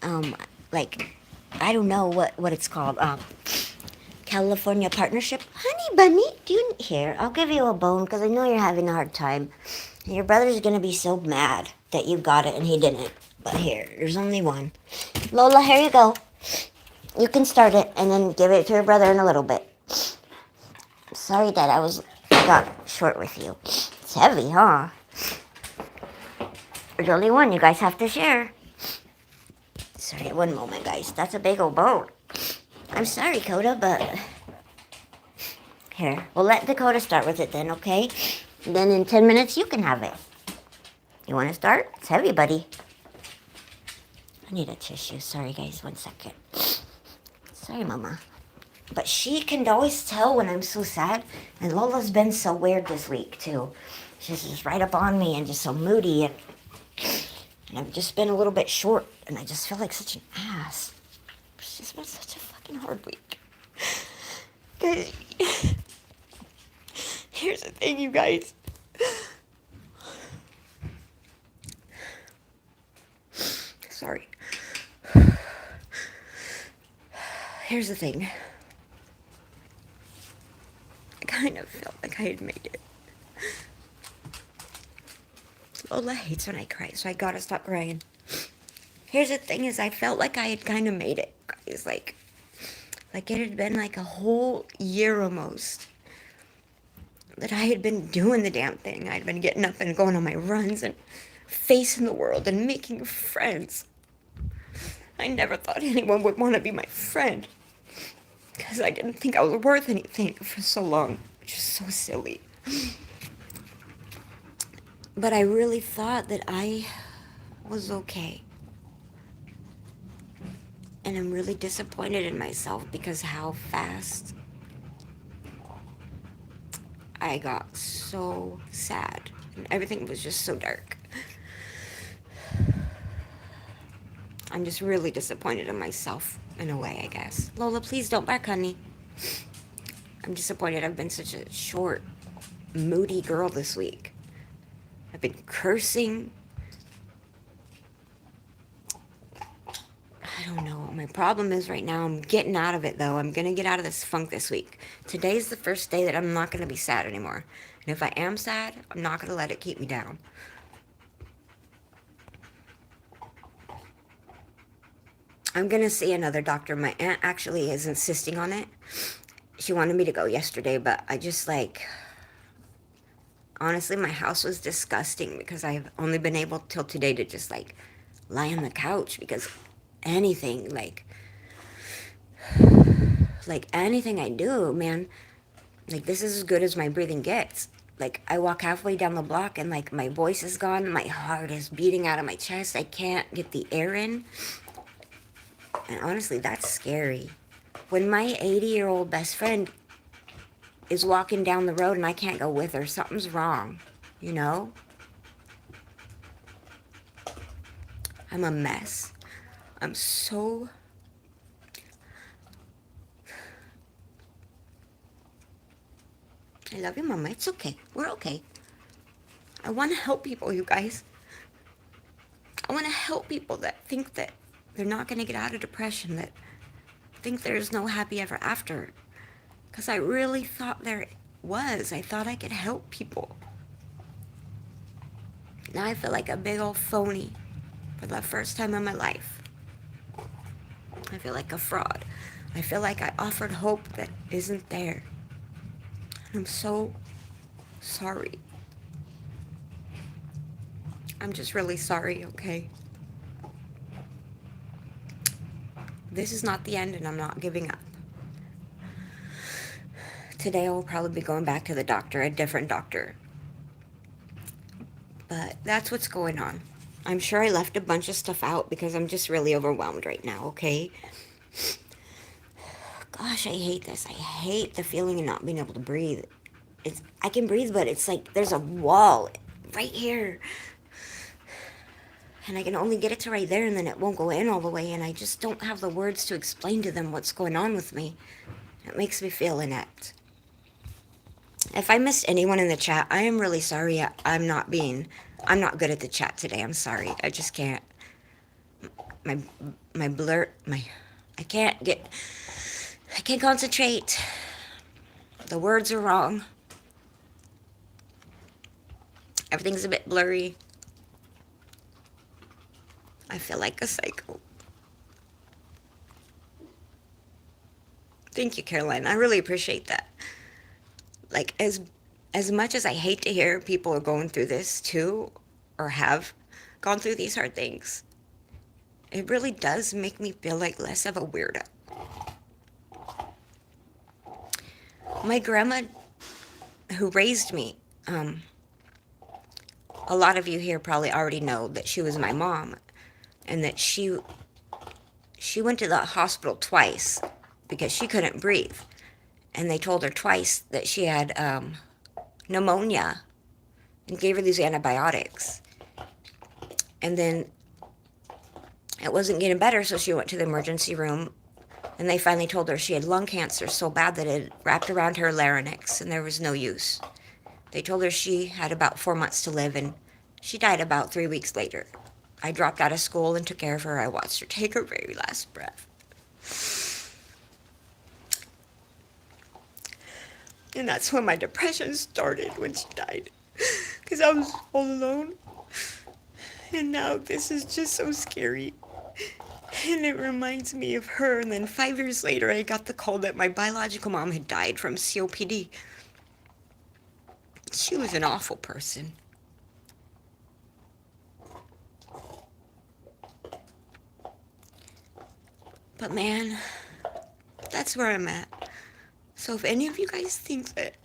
um, I don't know what it's called, California Partnership. Honey bunny, here, I'll give you a bone because I know you're having a hard time. Your brother's gonna be so mad that you got it and he didn't. But here, there's only one. Lola, here you go. You can start it and then give it to your brother in a little bit. Sorry that I got short with you. It's heavy, huh? There's only one. You guys have to share. Sorry, one moment, guys. That's a big old bone. I'm sorry, Dakota, but here, we'll let Dakota start with it then, okay? And then in 10 minutes, you can have it. You want to start? It's heavy, buddy. I need a tissue. Sorry, guys. 1 second. Sorry, Mama. But she can always tell when I'm so sad. And Lola's been so weird this week, too. She's just right up on me and just so moody. And I've just been a little bit short. And I just feel like such an ass. She's been such a fucking fucking hard week. 'Cause here's the thing, you guys. Sorry. Here's the thing. I kind of felt like I had made it. Lola hates when I cry, so I gotta stop crying. Here's the thing is I felt like I had kind of made it, guys. Like it had been like a whole year almost that I had been doing the damn thing. I'd been getting up and going on my runs and facing the world and making friends. I never thought anyone would want to be my friend because I didn't think I was worth anything for so long, which is so silly. But I really thought that I was okay. And I'm really disappointed in myself because how fast I got so sad. And everything was just so dark. I'm just really disappointed in myself in a way, I guess. Lola, please don't bark, honey. I'm disappointed I've been such a short, moody girl this week. I've been cursing. I don't know what my problem is right now. I'm getting out of it, though. I'm going to get out of this funk this week. Today's the first day that I'm not going to be sad anymore. And if I am sad, I'm not going to let it keep me down. I'm going to see another doctor. My aunt actually is insisting on it. She wanted me to go yesterday, but I just, honestly, my house was disgusting because I've only been able till today to just, lie on the couch because anything, anything I do, man, this is as good as my breathing gets. I walk halfway down the block and, my voice is gone. My heart is beating out of my chest. I can't get the air in. And honestly, that's scary. When my 80-year-old best friend is walking down the road and I can't go with her, something's wrong, you know? I'm a mess. I'm so... I love you, Mama. It's okay. We're okay. I want to help people, you guys. I want to help people that think that they're not going to get out of depression, that think there's no happy ever after. Because I really thought there was. I thought I could help people. Now I feel like a big old phony for the first time in my life. I feel like a fraud. I feel like I offered hope that isn't there. I'm so sorry. I'm just really sorry, okay? This is not the end and I'm not giving up. Today I'll probably be going back to the doctor, a different doctor. But that's what's going on. I'm sure I left a bunch of stuff out because I'm just really overwhelmed right now, okay? Gosh, I hate this. I hate the feeling of not being able to breathe. I can breathe, but it's like there's a wall right here. And I can only get it to right there, and then it won't go in all the way, and I just don't have the words to explain to them what's going on with me. It makes me feel inept. If I missed anyone in the chat, I am really sorry. I'm not good at the chat today. I'm sorry. I just can't. I can't concentrate. The words are wrong. Everything's a bit blurry. I feel like a psycho. Thank you, Caroline. I really appreciate that. As much as I hate to hear people are going through this too, or have gone through these hard things, it really does make me feel like less of a weirdo. My grandma, who raised me, a lot of you here probably already know that she was my mom, and that she went to the hospital twice because she couldn't breathe. And they told her twice that she had pneumonia and gave her these antibiotics. And then it wasn't getting better, so she went to the emergency room And they finally told her she had lung cancer so bad that it wrapped around her larynx and there was no use. They told her she had about 4 months to live, and she died about 3 weeks later. I dropped out of school and took care of her. I watched her take her very last breath. And that's when my depression started, when she died. Because I was all alone. And now this is just so scary. And it reminds me of her. And then 5 years later, I got the call that my biological mom had died from COPD. She was an awful person. But man, that's where I'm at. So if any of you guys think that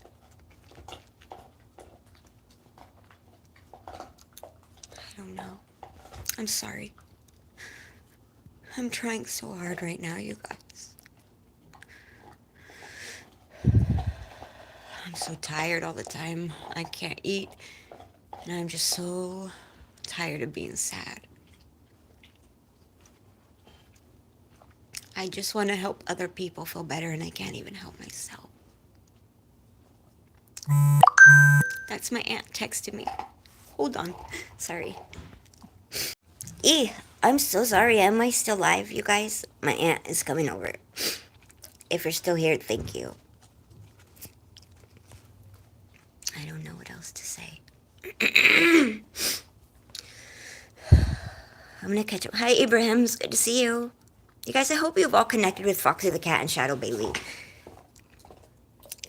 I don't know, I'm sorry. I'm trying so hard right now, you guys. I'm so tired all the time. I can't eat. And I'm just so tired of being sad. I just want to help other people feel better, and I can't even help myself. That's my aunt texting me. Hold on. Sorry. I'm so sorry. Am I still live, you guys? My aunt is coming over. If you're still here, thank you. I don't know what else to say. I'm gonna catch up. Hi, Ibrahim's good to see you. You guys, I hope you've all connected with Foxy the Cat and Shadow Bailey.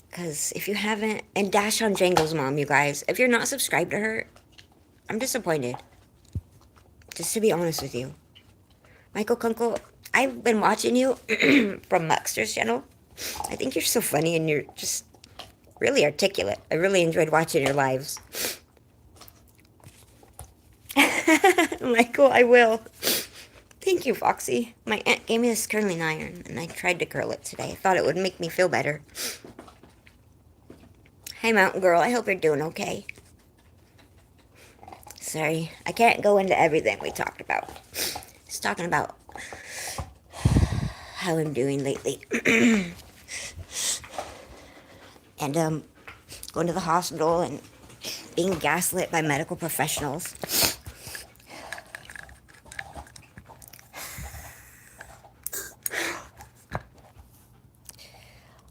Because if you haven't, and Dash on Django's mom, you guys, if you're not subscribed to her, I'm disappointed. Just to be honest with you. Michael Kunkel, I've been watching you from Muxter's channel. I think you're so funny and you're just really articulate. I really enjoyed watching your lives. Michael, I will. Thank you, Foxy. My aunt gave me this curling iron, and I tried to curl it today. I thought it would make me feel better. Hey, Mountain Girl, I hope you're doing okay. Sorry, I can't go into everything we talked about. Just talking about how I'm doing lately. And, going to the hospital and being gaslit by medical professionals.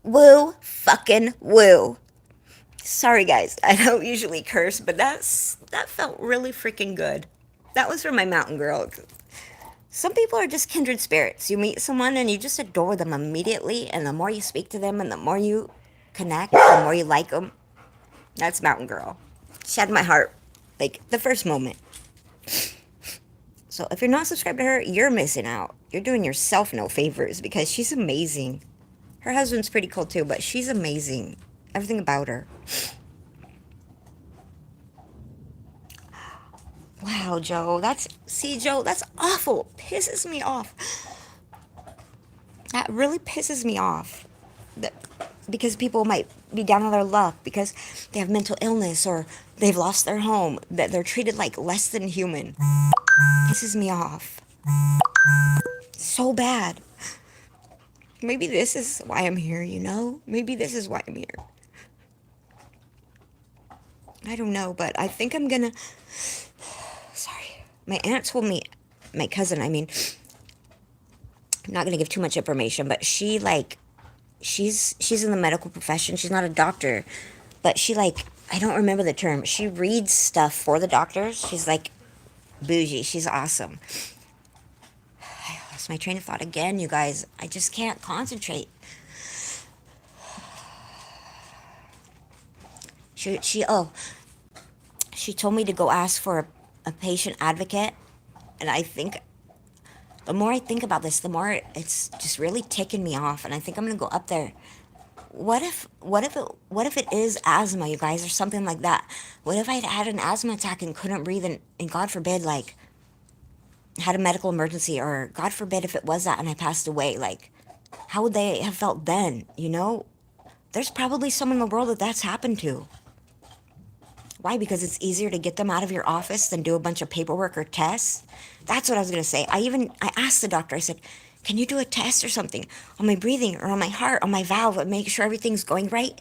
Woo fucking woo. Sorry guys, I don't usually curse, but that felt really freaking good. That was from my mountain girl. Some people are just kindred spirits. You meet someone and you just adore them immediately, and the more you speak to them and the more you connect, the more you like them. That's mountain girl. She had my heart, like, the first moment. So if you're not subscribed to her, you're missing out. You're doing yourself no favors, because she's amazing. Her husband's pretty cool too, but she's amazing. Everything about her. Wow, Joe. Joe, that's awful. Pisses me off. That really pisses me off. Because people might be down on their luck because they have mental illness or they've lost their home. That they're treated like less than human. Pisses me off. So bad. Maybe this is why I'm here, you know? Maybe this is why I'm here. I don't know, but I think I'm gonna... Sorry. My aunt told me... My cousin, I mean... I'm not gonna give too much information, but she, like... She's in the medical profession. She's not a doctor. But she, like... I don't remember the term. She reads stuff for the doctors. She's, like... Bougie. She's awesome. My train of thought again, you guys. I just can't concentrate. She told me to go ask for a patient advocate, and I think the more I think about this, the more it's just really ticking me off, and I think I'm gonna go up there. What if it is asthma, you guys, or something like that? What if I had an asthma attack and couldn't breathe, and God forbid, like, had a medical emergency, or God forbid if it was that and I passed away, like, how would they have felt then, you know? There's probably someone in the world that that's happened to. Why? Because it's easier to get them out of your office than do a bunch of paperwork or tests? That's what I was going to say. I asked the doctor, I said, Can you do a test or something on my breathing or on my heart, on my valve, and make sure everything's going right?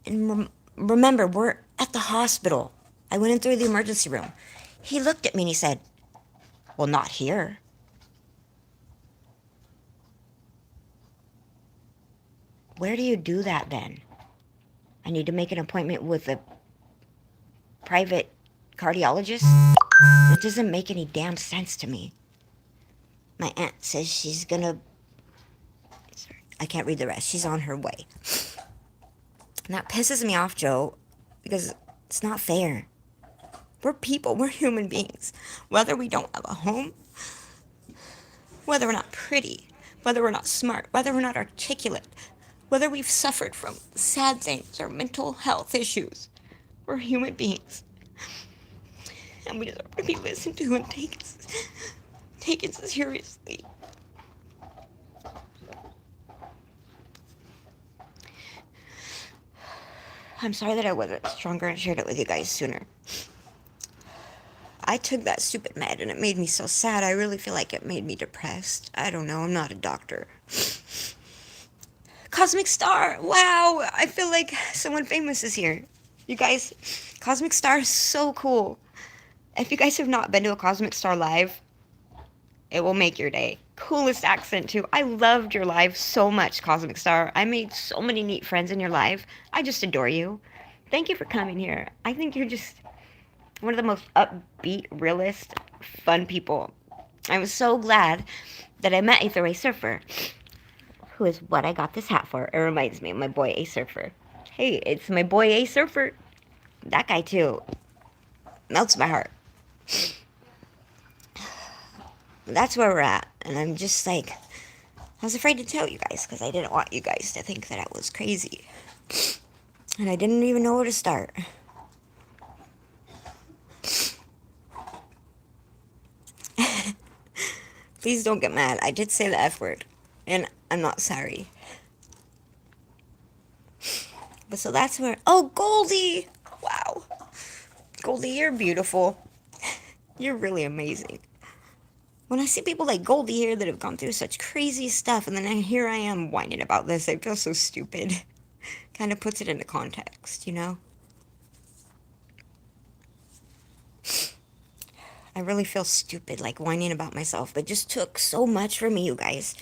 And remember, we're at the hospital. I went in through the emergency room. He looked at me and he said, well, not here. Where do you do that then? I need to make an appointment with a private cardiologist? It doesn't make any damn sense to me. My aunt says she's gonna. I can't read the rest. She's on her way. And that pisses me off, Joe, because it's not fair. We're people, we're human beings. Whether we don't have a home, whether we're not pretty, whether we're not smart, whether we're not articulate, whether we've suffered from sad things or mental health issues, we're human beings. And we deserve to be listened to and taken seriously. I'm sorry that I wasn't stronger and shared it with you guys sooner. I took that stupid med and it made me so sad. I really feel like it made me depressed. I don't know. I'm not a doctor. Cosmic Star! Wow! I feel like someone famous is here. You guys, Cosmic Star is so cool. If you guys have not been to a Cosmic Star live, it will make your day. Coolest accent, too. I loved your live so much, Cosmic Star. I made so many neat friends in your live. I just adore you. Thank you for coming here. I think you're just one of the most upbeat, realist, fun people. I was so glad that I met you through a surfer, who is what I got this hat for. It reminds me of my boy A Surfer. Hey, it's my boy A Surfer. That guy, too, melts my heart. That's where we're at, and I'm just like, I was afraid to tell you guys because I didn't want you guys to think that I was crazy. And I didn't even know where to start. Please don't get mad. I did say the F word, and I'm not sorry. But so that's where... Oh, Goldie! Wow. Goldie, you're beautiful. You're really amazing. When I see people like Goldie here that have gone through such crazy stuff, and then here I am whining about this, I feel so stupid. Kind of puts it into context, you know? I really feel stupid, like whining about myself. It just took so much for me, you guys,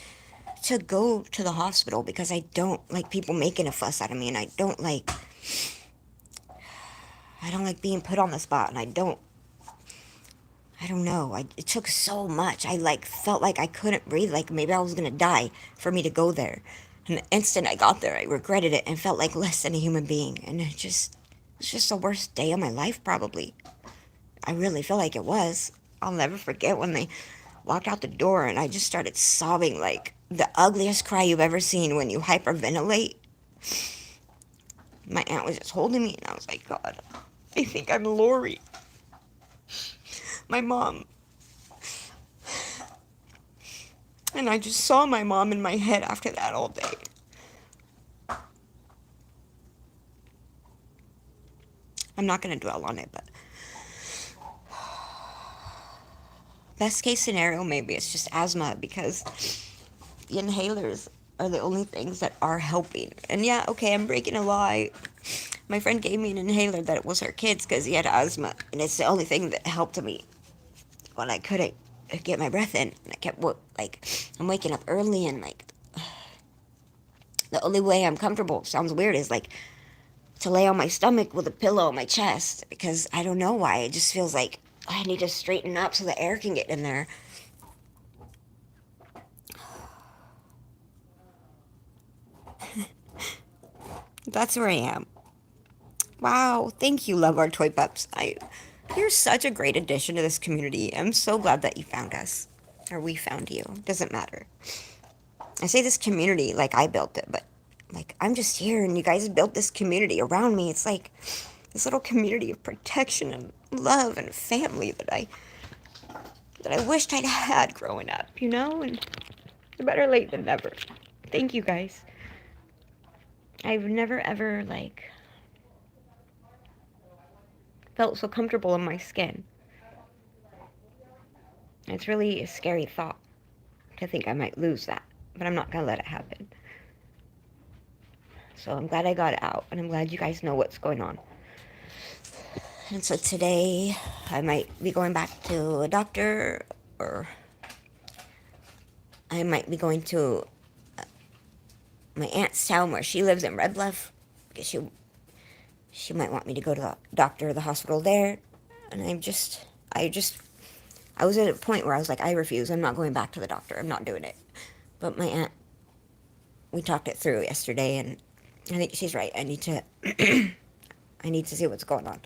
to go to the hospital because I don't like people making a fuss out of me, and I don't like being put on the spot, and I don't know. It took so much. I like felt like I couldn't breathe, like maybe I was gonna die for me to go there. And the instant I got there, I regretted it and felt like less than a human being. And it's just the worst day of my life, probably. I really feel like it was. I'll never forget when they walked out the door and I just started sobbing like the ugliest cry you've ever seen when you hyperventilate. My aunt was just holding me and I was like, God, I think I'm Lori. My mom. And I just saw my mom in my head after that all day. I'm not going to dwell on it, but best case scenario, maybe it's just asthma because the inhalers are the only things that are helping. And yeah, okay, I'm breaking a lie. My friend gave me an inhaler that it was her kid's because he had asthma, and it's the only thing that helped me when I couldn't get my breath in. And I kept, like, I'm waking up early, and, like, the only way I'm comfortable, sounds weird, is, like, to lay on my stomach with a pillow on my chest because I don't know why. It just feels like I need to straighten up so the air can get in there. That's where I am. Wow, thank you, Love Our Toy Pups. You're such a great addition to this community. I'm so glad that you found us. Or we found you. Doesn't matter. I say this community like I built it, but like I'm just here and you guys built this community around me. It's like this little community of protection and love and family that I wished I'd had growing up, you know? And better late than never. Thank you guys. I've never ever like felt so comfortable in my skin. It's really a scary thought to think I might lose that, but I'm not going to let it happen. So I'm glad I got it out, and I'm glad you guys know what's going on. And so today, I might be going back to a doctor, or I might be going to my aunt's town where she lives in Red Bluff, because she might want me to go to the doctor or the hospital there. And I was at a point where I was like, I refuse. I'm not going back to the doctor. I'm not doing it. But my aunt, we talked it through yesterday, and I think she's right. I need to, I need to see what's going on.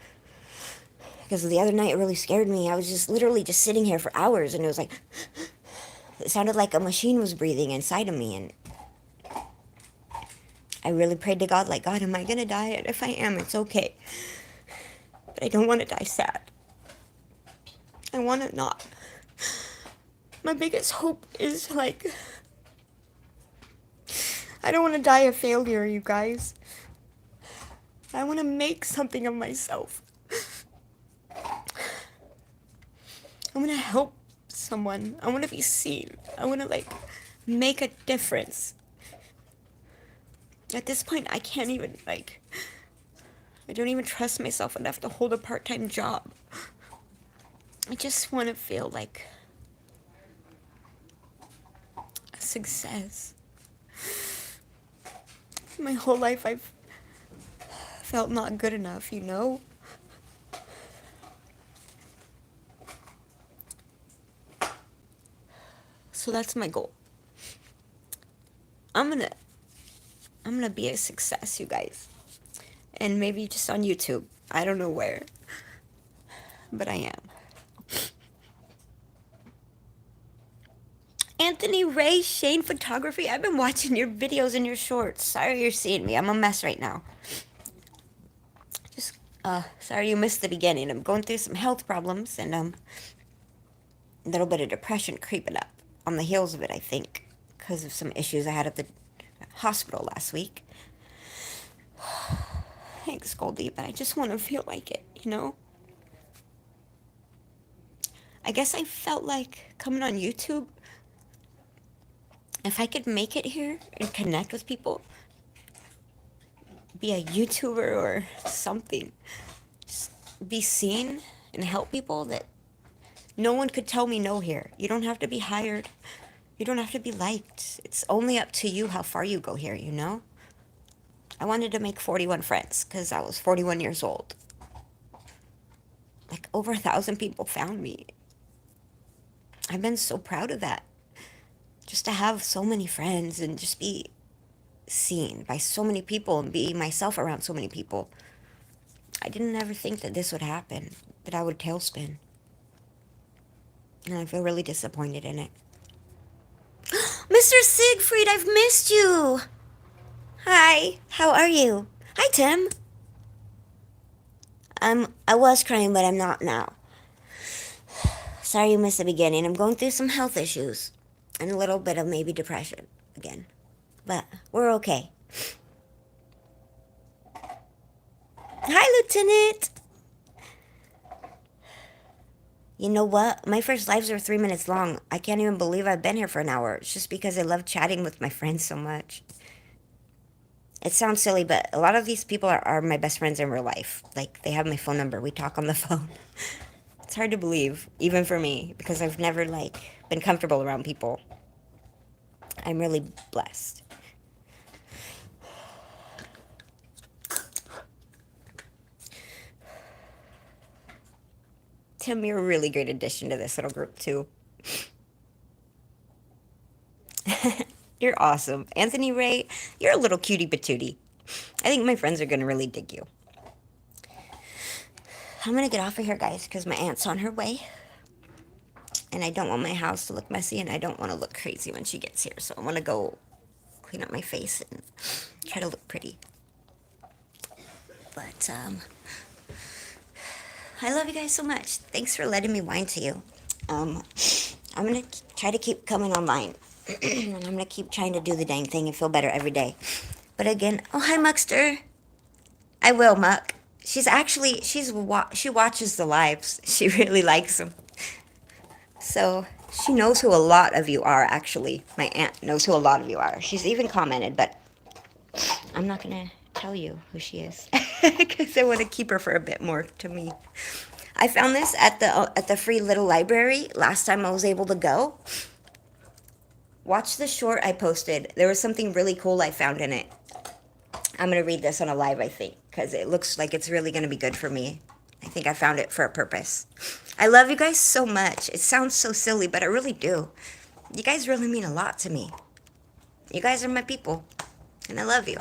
Because the other night it really scared me. I was just literally just sitting here for hours, and it was like, it sounded like a machine was breathing inside of me, and I really prayed to God, like, God, am I going to die? And if I am, it's okay. But I don't want to die sad. I want to not. My biggest hope is, like, I don't want to die a failure, you guys. I want to make something of myself. I want to help someone. I want to be seen. I want to, like, make a difference. At this point, I can't even, like, I don't even trust myself enough to hold a part-time job. I just want to feel like a success. My whole life I've felt not good enough, you know? So that's my goal. I'm gonna be a success, you guys. And maybe just on YouTube. I don't know where. But I am. Anthony Ray, Shane Photography. I've been watching your videos and your shorts. Sorry you're seeing me. I'm a mess right now. Just, sorry you missed the beginning. I'm going through some health problems, and, a little bit of depression creeping up on the heels of it, I think, because of some issues I had at the hospital last week. Thanks, Goldie, but I just want to feel like it, you know? I guess I felt like coming on YouTube, if I could make it here and connect with people, be a YouTuber or something, just be seen and help people, that no one could tell me no here. You don't have to be hired. You don't have to be liked. It's only up to you how far you go here, you know? I wanted to make 41 friends because I was 41 years old. Like, over 1,000 people found me. I've been so proud of that. Just to have so many friends and just be seen by so many people and be myself around so many people. I didn't ever think that this would happen, that I would tailspin. And I feel really disappointed in it. Mr. Siegfried, I've missed you. Hi, how are you? Hi, Tim. I was crying, but I'm not now. Sorry you missed the beginning. I'm going through some health issues and a little bit of maybe depression again. But we're okay. Hi, Lieutenant. You know what? My first lives are 3 minutes long. I can't even believe I've been here for an hour. It's just because I love chatting with my friends so much. It sounds silly, but a lot of these people are my best friends in real life. Like, they have my phone number. We talk on the phone. It's hard to believe, even for me, because I've never, like, been comfortable around people. I'm really blessed. Tim, you're a really great addition to this little group, too. You're awesome. Anthony Ray, you're a little cutie patootie. I think my friends are going to really dig you. I'm going to get off of here, guys, because my aunt's on her way. And I don't want my house to look messy, and I don't want to look crazy when she gets here. So I want to go clean up my face and try to look pretty. But, I love you guys so much. Thanks for letting me whine to you. I'm going to try to keep coming online. And I'm going to keep trying to do the dang thing and feel better every day. But again, oh, hi, Muckster. I will, Muck. She watches the lives. She really likes them. So She knows who a lot of you are, actually. My aunt knows who a lot of you are. She's even commented, but I'm not going to tell you who she is because I want to keep her for a bit more to me. I found this at the free little library last time I was able to go. Watch the short I posted. There was something really cool I found in it. I'm going to read this on a live, I think, because it looks like it's really going to be good for me. I think I found it for a purpose. I love you guys so much. It sounds so silly, but I really do. You guys really mean a lot to me. You guys are my people, and I love you.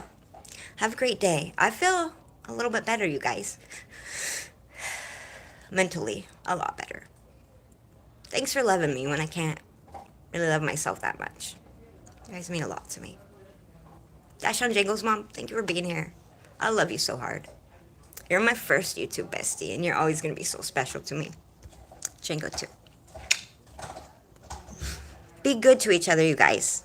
Have a great day. I feel a little bit better, you guys. Mentally, a lot better. Thanks for loving me when I can't really love myself that much. You guys mean a lot to me. Dash on Jingles, Mom, thank you for being here. I love you so hard. You're my first YouTube bestie, and you're always going to be so special to me. Jingo, too. Be good to each other, you guys.